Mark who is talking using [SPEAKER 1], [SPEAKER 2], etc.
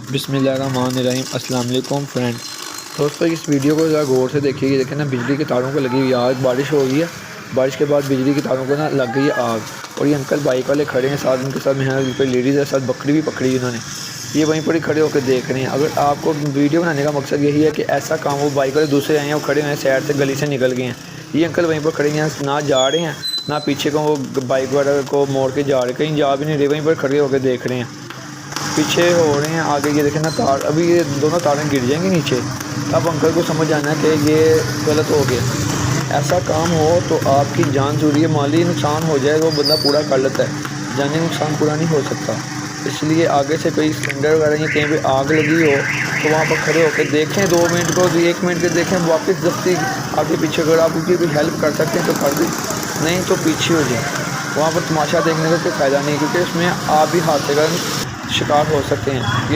[SPEAKER 1] बिस्मिल्लाहिर्रहमानिर्रहीम। अस्सलाम वालेकुम फ्रेंड। दोस्तों इस वीडियो को ज़रा गौर से देखिए। ये देखें ना, बिजली के तारों को लगी हुई आग। बारिश हो रही है, बारिश के बाद बिजली के तारों को ना लग गई है आग। और ये अंकल बाइक वाले खड़े हैं, साथ उनके साथ में कोई लेडीज़ है, साथ बकरी भी पकड़ी है इन्होंने। ये वहीं पर ही खड़े होकर देख रहे हैं। अगर आपको वीडियो बनाने का मकसद यही है कि ऐसा काम, वो बाइक वाले दूसरे आए हैं, वो खड़े हुए हैं साइड से, गली से निकल गए हैं। ये अंकल वहीं पर खड़े हैं, ना जा रहे हैं ना पीछे को वो बाइक वाले को मोड़ के जा रहे, कहीं जा भी नहीं रहे, वहीं पर खड़े होकर देख रहे हैं, पीछे हो रहे हैं। आगे ये देखें ना तार, अभी ये दोनों तारें गिर जाएंगी नीचे। अब अंकल को समझ आना है कि ये गलत हो गया। ऐसा काम हो तो आपकी जान जरूरी है, माली नुकसान हो जाए वो बंदा पूरा कर लेता है, जानी नुकसान पूरा नहीं हो सकता। इसलिए आगे से कोई सिलेंडर वगैरह या कहीं पे आग लगी हो तो वहाँ पर खड़े होकर देखें, 2 मिनट को 1 मिनट के देखें, वापस जल्दी आगे पीछे, अगर आप उनकी भी हेल्प कर सकते हैं तो कर दें, नहीं तो पीछे हो जाए। वहाँ पर तमाशा देखने का कोई फ़ायदा नहीं, क्योंकि इसमें आप भी हादसे का शिकार हो सकते हैं।